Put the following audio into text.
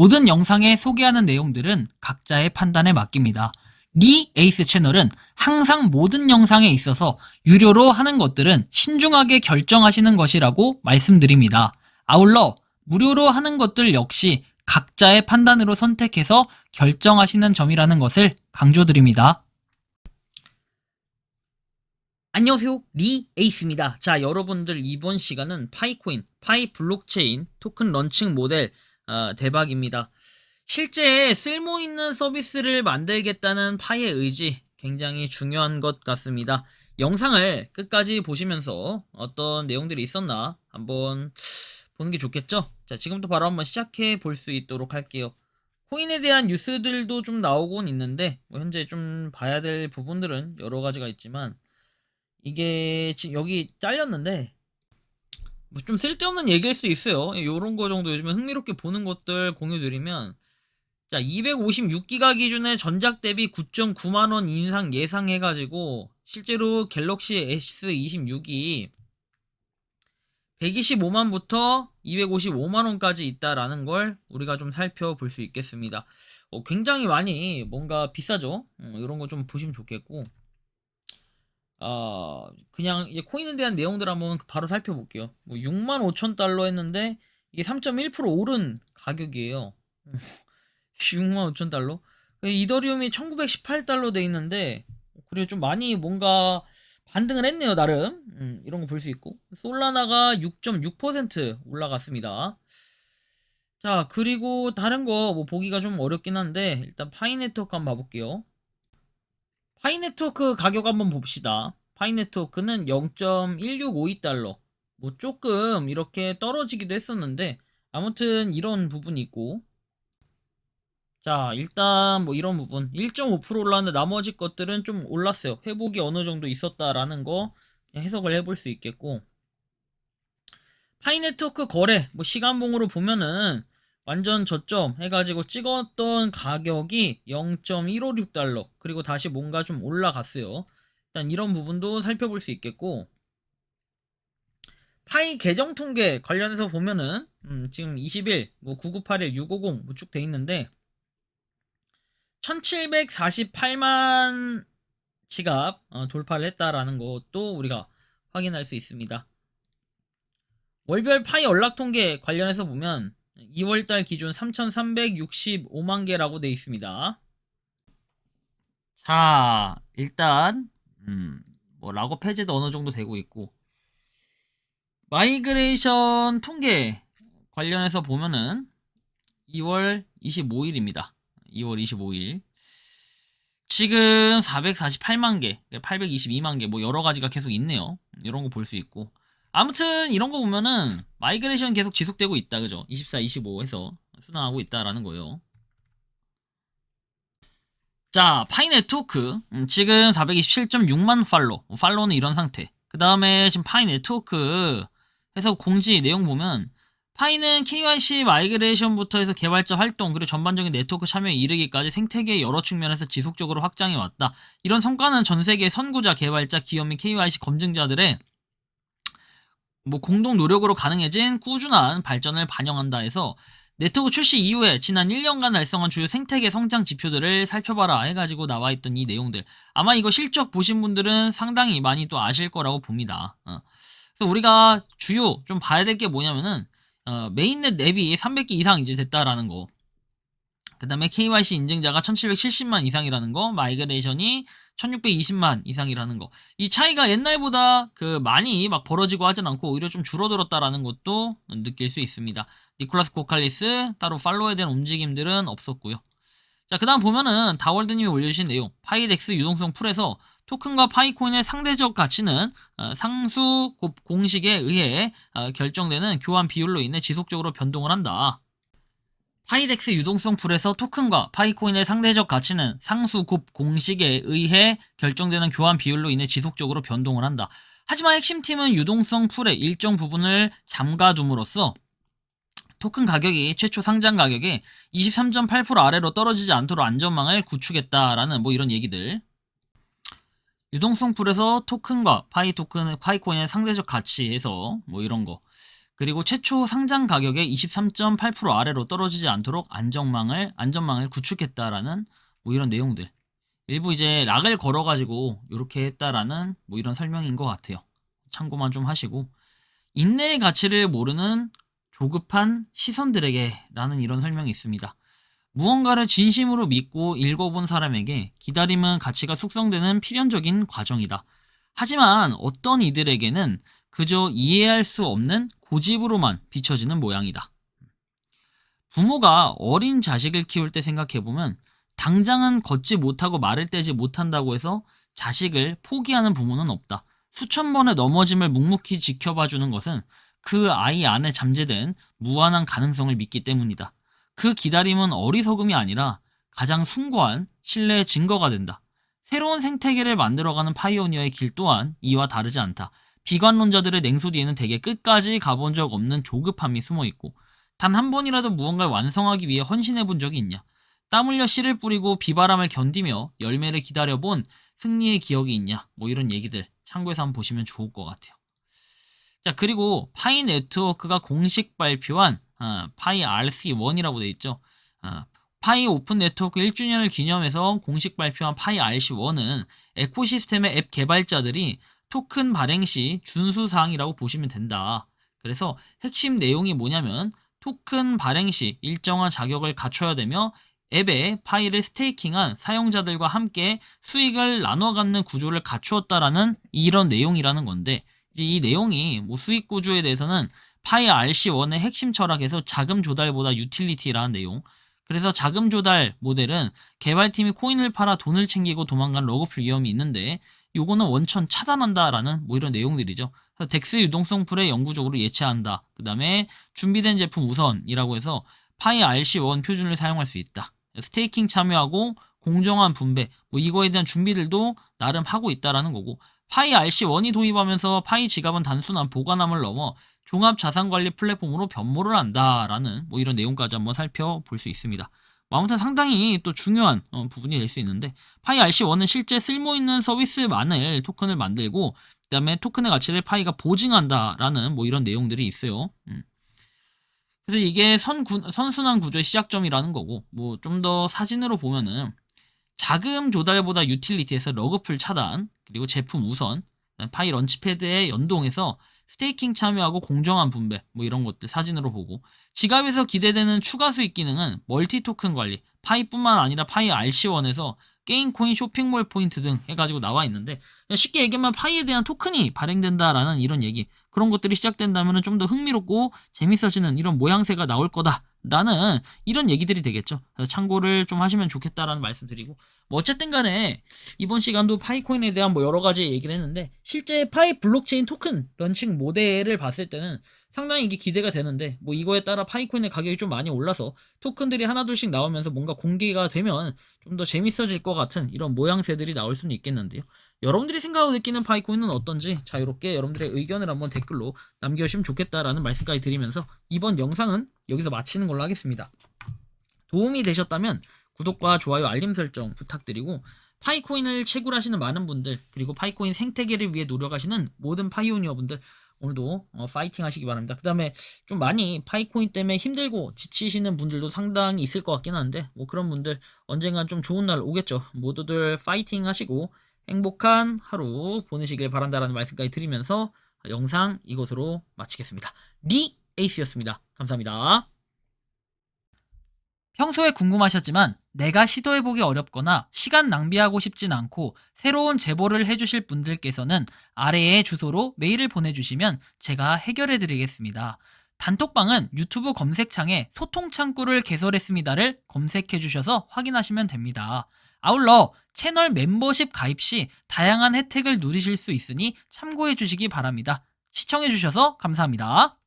모든 영상에 소개하는 내용들은 각자의 판단에 맡깁니다. 리 에이스 채널은 항상 모든 영상에 있어서 유료로 하는 것들은 신중하게 결정하시는 것이라고 말씀드립니다. 아울러 무료로 하는 것들 역시 각자의 판단으로 선택해서 결정하시는 점이라는 것을 강조드립니다. 안녕하세요, 리 에이스입니다. 자, 여러분들 이번 시간은 파이코인, 파이 블록체인 토큰 런칭 모델 대박입니다. 실제 쓸모있는 서비스를 만들겠다는 파이의 의지 굉장히 중요한 것 같습니다. 영상을 끝까지 보시면서 어떤 내용들이 있었나 한번 보는 게 좋겠죠? 자, 지금부터 바로 한번 시작해 볼 수 있도록 할게요. 코인에 대한 뉴스들도 좀 나오곤 있는데 현재 좀 봐야 될 부분들은 여러 가지가 있지만 이게 지금 여기 잘렸는데 뭐 좀 쓸데없는 얘기일 수 있어요. 요런 거 정도 요즘에 흥미롭게 보는 것들 공유드리면, 자, 256기가 기준의 전작 대비 9.9만원 인상 예상해가지고 실제로 갤럭시 S26이 125만부터 255만원까지 있다라는 걸 우리가 좀 살펴볼 수 있겠습니다. 굉장히 많이 뭔가 비싸죠. 이런 거 좀 보시면 좋겠고, 그냥 이제 코인에 대한 내용들 한번 바로 살펴볼게요. 뭐 65,000달러 했는데 이게 3.1% 오른 가격이에요. 65,000달러. 이더리움이 1918달러 돼 있는데 그래 좀 많이 뭔가 반등을 했네요, 나름. 이런 거 볼 수 있고, 솔라나가 6.6% 올라갔습니다. 자, 그리고 다른 거 뭐 보기가 좀 어렵긴 한데 일단 파이 네트워크 한번 봐볼게요. 파이 네트워크 가격 한번 봅시다. 파이 네트워크는 0.1652달러. 뭐 조금 이렇게 떨어지기도 했었는데 아무튼 이런 부분이 있고, 자, 일단 뭐 이런 부분 1.5% 올랐는데 나머지 것들은 좀 올랐어요. 회복이 어느 정도 있었다라는 거 해석을 해볼 수 있겠고, 파이 네트워크 거래 뭐 시간봉으로 보면은 완전 저점 해가지고 찍었던 가격이 0.156달러, 그리고 다시 뭔가 좀 올라갔어요. 일단 이런 부분도 살펴볼 수 있겠고, 파이 계정 통계 관련해서 보면은 지금 20일 뭐 9981, 650 뭐 쭉 돼 있는데 1748만 지갑 돌파를 했다라는 것도 우리가 확인할 수 있습니다. 월별 파이 연락 통계 관련해서 보면 2월달 기준 3,365만 개라고 되어 있습니다. 자, 일단 뭐 락업 해제도 어느 정도 되고 있고, 마이그레이션 통계 관련해서 보면은 2월 25일입니다. 2월 25일. 지금 448만 개, 822만 개, 뭐 여러 가지가 계속 있네요. 이런 거 볼 수 있고. 아무튼 이런 거 보면은 마이그레이션 계속 지속되고 있다, 그죠? 24, 25 해서 순항하고 있다라는 거예요. 자, 파이 네트워크 지금 427.6만 팔로우는 이런 상태. 그 다음에 지금 파이 네트워크 해서 공지 내용 보면, 파이는 KYC 마이그레이션부터 해서 개발자 활동 그리고 전반적인 네트워크 참여에 이르기까지 생태계의 여러 측면에서 지속적으로 확장해 왔다. 이런 성과는 전 세계 선구자, 개발자, 기업 및 KYC 검증자들의 뭐 공동 노력으로 가능해진 꾸준한 발전을 반영한다 해서, 네트워크 출시 이후에 지난 1년간 달성한 주요 생태계 성장 지표들을 살펴봐라 해가지고 나와있던 이 내용들, 아마 이거 실적 보신 분들은 상당히 많이 또 아실 거라고 봅니다. 그래서 우리가 주요 좀 봐야 될 게 뭐냐면은 메인넷 앱이 300개 이상 이제 됐다라는 거, 그 다음에 KYC 인증자가 1770만 이상이라는 거, 마이그레이션이 1620만 이상이라는 거. 이 차이가 옛날보다 많이 막 벌어지고 하진 않고 오히려 좀 줄어들었다라는 것도 느낄 수 있습니다. 니콜라스 코칼리스 따로 팔로우에 대한 움직임들은 없었고요. 자, 그 다음 보면은 다월드님이 올려주신 내용, 파이덱스 유동성 풀에서 토큰과 파이코인의 상대적 가치는 상수 곱 공식에 의해 결정되는 교환 비율로 인해 지속적으로 변동을 한다. 파이덱스 유동성 풀에서 토큰과 파이코인의 상대적 가치는 상수 곱 공식에 의해 결정되는 교환 비율로 인해 지속적으로 변동을 한다. 하지만 핵심팀은 유동성 풀의 일정 부분을 잠가둠으로써 토큰 가격이 최초 상장 가격의 23.8% 아래로 떨어지지 않도록 안전망을 구축했다라는 뭐 이런 얘기들. 유동성 풀에서 토큰과 파이코인의 상대적 가치에서 뭐 이런 거. 그리고 최초 상장 가격의 23.8% 아래로 떨어지지 않도록 안전망을 구축했다라는 뭐 이런 내용들. 일부 이제 락을 걸어가지고 이렇게 했다라는 뭐 이런 설명인 것 같아요. 참고만 좀 하시고, 인내의 가치를 모르는 조급한 시선들에게라는 이런 설명이 있습니다. 무언가를 진심으로 믿고 읽어본 사람에게 기다림은 가치가 숙성되는 필연적인 과정이다. 하지만 어떤 이들에게는 그저 이해할 수 없는 고집으로만 비춰지는 모양이다. 부모가 어린 자식을 키울 때 생각해보면 당장은 걷지 못하고 말을 떼지 못한다고 해서 자식을 포기하는 부모는 없다. 수천 번의 넘어짐을 묵묵히 지켜봐주는 것은 그 아이 안에 잠재된 무한한 가능성을 믿기 때문이다. 그 기다림은 어리석음이 아니라 가장 숭고한 신뢰의 증거가 된다. 새로운 생태계를 만들어가는 파이오니어의 길 또한 이와 다르지 않다. 비관론자들의 냉소 뒤에는 대개 끝까지 가본 적 없는 조급함이 숨어있고, 단 한 번이라도 무언가를 완성하기 위해 헌신해본 적이 있냐? 땀 흘려 씨를 뿌리고 비바람을 견디며 열매를 기다려본 승리의 기억이 있냐? 뭐 이런 얘기들 참고해서 한번 보시면 좋을 것 같아요. 자, 그리고 파이 네트워크가 공식 발표한 파이 RC1이라고 되어 있죠. 파이 오픈 네트워크 1주년을 기념해서 공식 발표한 파이 RC1은 에코시스템의 앱 개발자들이 토큰 발행 시 준수사항이라고 보시면 된다. 그래서 핵심 내용이 뭐냐면 토큰 발행 시 일정한 자격을 갖춰야 되며 앱에 파이를 스테이킹한 사용자들과 함께 수익을 나눠 갖는 구조를 갖추었다라는 이런 내용이라는 건데, 이제 이 내용이 뭐 수익 구조에 대해서는 파이 RC1의 핵심 철학에서 자금 조달보다 유틸리티라는 내용. 그래서 자금 조달 모델은 개발팀이 코인을 팔아 돈을 챙기고 도망간 러그풀 위험이 있는데, 요거는 원천 차단한다라는 뭐 이런 내용들이죠. 그래서 덱스 유동성 풀에 영구적으로 예치한다. 그 다음에 준비된 제품 우선이라고 해서 파이 RC1 표준을 사용할 수 있다. 스테이킹 참여하고 공정한 분배, 뭐 이거에 대한 준비들도 나름 하고 있다라는 거고, 파이 RC1이 도입하면서 파이 지갑은 단순한 보관함을 넘어 종합 자산관리 플랫폼으로 변모를 한다라는 뭐 이런 내용까지 한번 살펴볼 수 있습니다. 아무튼 상당히 또 중요한 부분이 될 수 있는데, 파이 RC1은 실제 쓸모있는 서비스만을 토큰을 만들고 그 다음에 토큰의 가치를 파이가 보증한다라는 뭐 이런 내용들이 있어요. 그래서 이게 선순환 구조의 시작점이라는 거고, 뭐 좀 더 사진으로 보면은 자금 조달보다 유틸리티에서 러그풀 차단, 그리고 제품 우선, 파이 런치패드에 연동해서 스테이킹 참여하고 공정한 분배, 뭐 이런 것들 사진으로 보고, 지갑에서 기대되는 추가 수익 기능은 멀티 토큰 관리, 파이뿐만 아니라 파이 RC1에서 게임 코인 쇼핑몰 포인트 등 해가지고 나와 있는데, 쉽게 얘기하면 파이에 대한 토큰이 발행된다라는 이런 얘기, 그런 것들이 시작된다면 좀 더 흥미롭고 재밌어지는 이런 모양새가 나올 거다라는 이런 얘기들이 되겠죠. 그래서 참고를 좀 하시면 좋겠다라는 말씀 드리고, 뭐 어쨌든 간에 이번 시간도 파이코인에 대한 뭐 여러 가지 얘기를 했는데, 실제 파이 블록체인 토큰 런칭 모델을 봤을 때는 상당히 이게 기대가 되는데, 뭐 이거에 따라 파이코인의 가격이 좀 많이 올라서 토큰들이 하나둘씩 나오면서 뭔가 공개가 되면 좀 더 재밌어질 것 같은 이런 모양새들이 나올 수는 있겠는데요. 여러분들이 생각하고 느끼는 파이코인은 어떤지 자유롭게 여러분들의 의견을 한번 댓글로 남겨주시면 좋겠다라는 말씀까지 드리면서 이번 영상은 여기서 마치는 걸로 하겠습니다. 도움이 되셨다면 구독과 좋아요, 알림 설정 부탁드리고, 파이코인을 채굴하시는 많은 분들, 그리고 파이코인 생태계를 위해 노력하시는 모든 파이오니어 분들, 오늘도 파이팅 하시기 바랍니다. 그 다음에 좀 많이 파이코인 때문에 힘들고 지치시는 분들도 상당히 있을 것 같긴 한데, 뭐 그런 분들 언젠간 좀 좋은 날 오겠죠. 모두들 파이팅 하시고 행복한 하루 보내시길 바란다라는 말씀까지 드리면서 영상 이것으로 마치겠습니다. 리 에이스였습니다. 감사합니다. 평소에 궁금하셨지만 내가 시도해보기 어렵거나 시간 낭비하고 싶진 않고 새로운 제보를 해주실 분들께서는 아래의 주소로 메일을 보내주시면 제가 해결해드리겠습니다. 단톡방은 유튜브 검색창에 소통창구를 개설했습니다를 검색해주셔서 확인하시면 됩니다. 아울러 채널 멤버십 가입 시 다양한 혜택을 누리실 수 있으니 참고해주시기 바랍니다. 시청해주셔서 감사합니다.